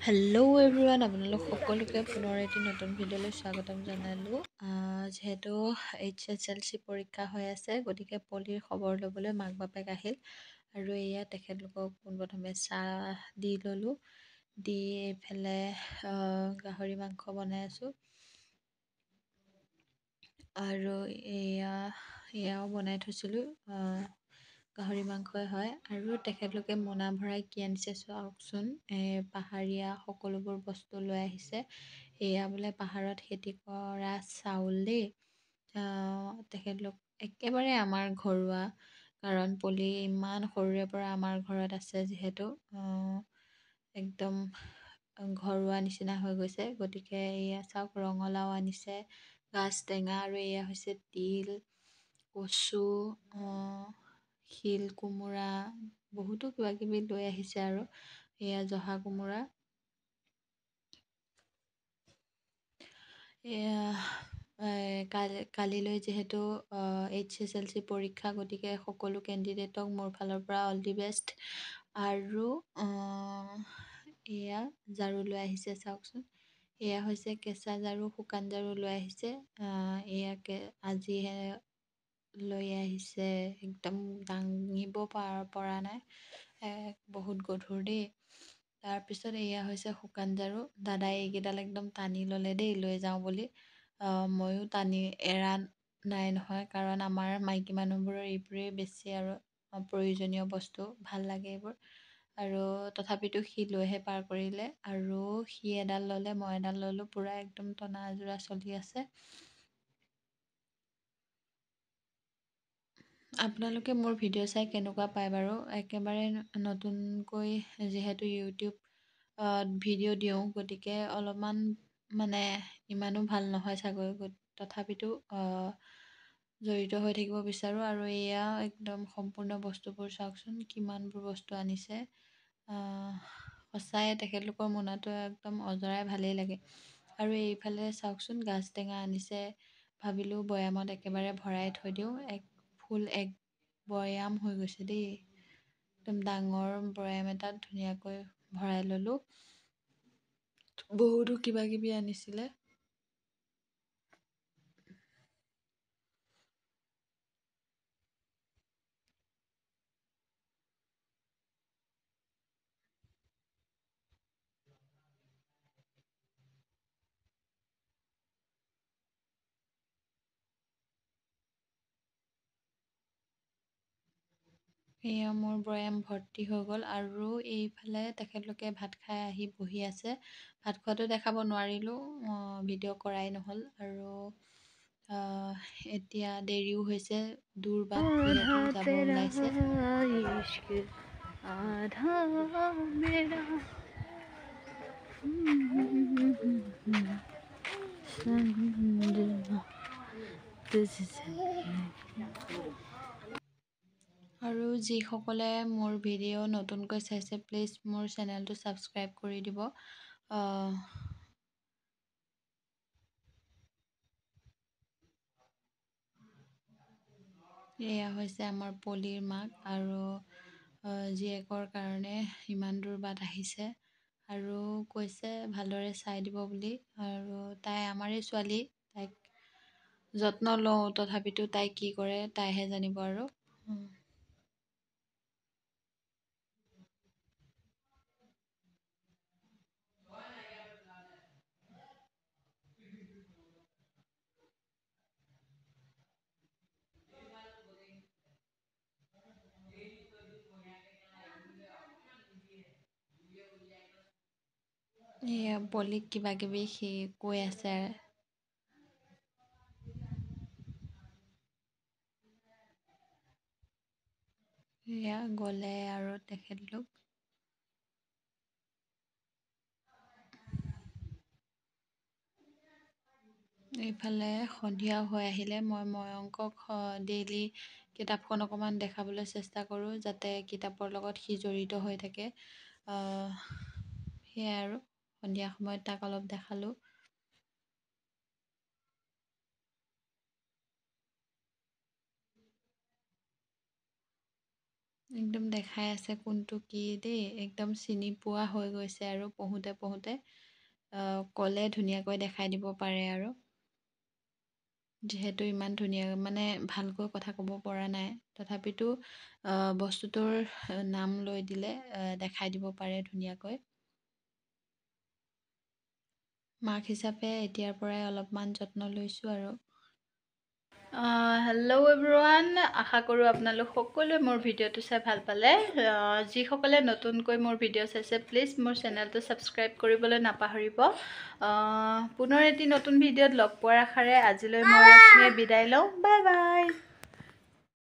Hello' everyone, আপোনালোক সকলোকে পুনৰ এটি নতুন ভিডিঅ'লৈ স্বাগতম জনালোঁ। যিহেতু HSLC পৰীক্ষা হৈ আছে, গতিকে পলিৰ খবৰ ল'বলৈ মাক বাপেক আহিল আৰু এয়া তেখেতলোকক পোনপ্ৰথমে চাহ দি ল'লোঁ। দি এইফালে গাহৰি মাংস বনাই আছোঁ আৰু এয়াও বনাই থৈছিলোঁ। গাহৰি মাংসই হয় আৰু তেখেতলোকে মোনা ভৰাই কি আনিছে চাওকচোন। পাহাৰীয়া সকলোবোৰ বস্তু লৈ আহিছে। এয়া বোলে পাহাৰত খেতি কৰা চাউল দেই। তেখেতলোক একেবাৰে আমাৰ ঘৰুৱা, কাৰণ পলি ইমান সৰুৰে পৰা আমাৰ ঘৰত আছে যিহেতু একদম ঘৰুৱা নিচিনা হৈ গৈছে। গতিকে এয়া চাওক, ৰঙালাও আনিছে, গাজ টেঙা, আৰু এয়া হৈছে তিল, কচু, শিল কোমোৰা, বহুতো কিবা কিবি লৈ আহিছে আৰু এয়া জহা কোমোৰা। কালিলৈ যিহেতু HSLC পৰীক্ষা, গতিকে সকলো কেণ্ডিডেটক মোৰ ফালৰ পৰা অল দি বেষ্ট। আৰু এয়া ঝাৰু লৈ আহিছে চাওকচোন। এয়া হৈছে কেঁচা ঝাৰু, শুকান ঝাৰু লৈ আহিছে। আজিহে লৈ আহিছে, একদম দাঙিব পৰা নাই, বহুত গধুৰ দেই। তাৰপিছত এয়া হৈছে শুকান ঝাৰু। দাদাই এইকেইডাল একদম টানি ল'লে দেই লৈ যাওঁ বুলি। ময়ো টানি এৰা নাই নহয়, কাৰণ আমাৰ মাইকী মানুহবোৰৰ এইবোৰেই বেছি আৰু প্ৰয়োজনীয় বস্তু, ভাল লাগে এইবোৰ। আৰু তথাপিতো সি লৈহে পাৰ কৰিলে, আৰু সি এডাল ল'লে, মই এডাল ল'লোঁ। পূৰা একদম টনা আজোৰা চলি আছে। আপোনালোকে মোৰ ভিডিঅ' চাই কেনেকুৱা পায় বাৰু? একেবাৰে নতুনকৈ যিহেতু ইউটিউব ভিডিঅ' দিওঁ, গতিকে অলপমান মানে ইমানো ভাল নহয় চাগৈ, তথাপিতো জড়িত হৈ থাকিব বিচাৰোঁ। আৰু এয়া একদম সম্পূৰ্ণ বস্তুবোৰ চাওকচোন, কিমানবোৰ বস্তু আনিছে। সঁচাই তেখেতলোকৰ মোনাটো একদম অজৰাই ভালেই লাগে। আৰু এইফালে চাওকচোন, গাজ টেঙা আনিছে। ভাবিলোঁ বৈয়ামত একেবাৰে ভৰাই থৈ দিওঁ। এক বৈয়াম হৈ গৈছে দেই। একদম ডাঙৰ বৈয়াম এটাত ধুনীয়াকৈ ভৰাই ল'লোঁ। বহুতো কিবা কিবি আনিছিলে। এয়া মোৰ বৈয়াম ভৰ্তি হৈ গ'ল। আৰু এইফালে তেখেতলোকে ভাত খাই আহি বহি আছে। ভাত খোৱাটো দেখাব নোৱাৰিলোঁ, ভিডিঅ' কৰাই নহ'ল। আৰু এতিয়া দেৰিও হৈছে, দূৰ বাট যিহেতু যাব ওলাইছে। আৰু যিসকলে মোৰ ভিডিঅ' নতুনকৈ চাইছে, প্লিজ মোৰ চেনেলটো ছাবস্ক্ৰাইব কৰি দিব। এয়া হৈছে আমাৰ পলিৰ মাক, আৰু জীয়েকৰ কাৰণে ইমান দূৰ বাট আহিছে, আৰু কৈছে ভালদৰে চাই দিব বুলি। আৰু তাই আমাৰে ছোৱালী, তাইক যত্ন লওঁ, তথাপিতো তাই কি কৰে তাইহে জানিব। আৰু এয়া পলিক কিবা কিবি সি কৈ আছে। এয়া গ'লে আৰু তেখেতলোক। এইফালে সন্ধিয়া হৈ আহিলে। মই ময়ংকক ডেইলি কিতাপখন অকণমান দেখাবলৈ চেষ্টা কৰোঁ, যাতে কিতাপৰ লগত সি জড়িত হৈ থাকে। সেয়াই আৰু সন্ধিয়া সময়ত তাক অলপ দেখালোঁ। একদম দেখাই আছে কোনটো কি দেই একদম চিনি পোৱা হৈ গৈছে আৰু পঢ়োঁতে পঢ়োঁতে ক'লে ধুনীয়াকৈ দেখাই দিব পাৰে আৰু যিহেতু ইমান ধুনীয়া মানে ভালকৈ কথা ক'ব পৰা নাই তথাপিতো বস্তুটোৰ নাম লৈ দিলে দেখাই দিব পাৰে ধুনীয়াকৈ মাক হিচাপে এতিয়াৰ পৰাই অলপমান যত্ন লৈছোঁ আৰু হেল্ল' এভৰিৱান আশা কৰোঁ আপোনালোক সকলোৱে মোৰ ভিডিঅ'টো চাই ভাল পালে যিসকলে নতুনকৈ মোৰ ভিডিঅ' চাইছে প্লিজ মোৰ চেনেলটো ছাবস্ক্ৰাইব কৰিবলৈ নাপাহৰিব পুনৰ এটি নতুন ভিডিঅ'ত লগ পোৱাৰ আশাৰে আজিলৈ মই ৰশ্মিয়ে বিদায় লওঁ বাই বাই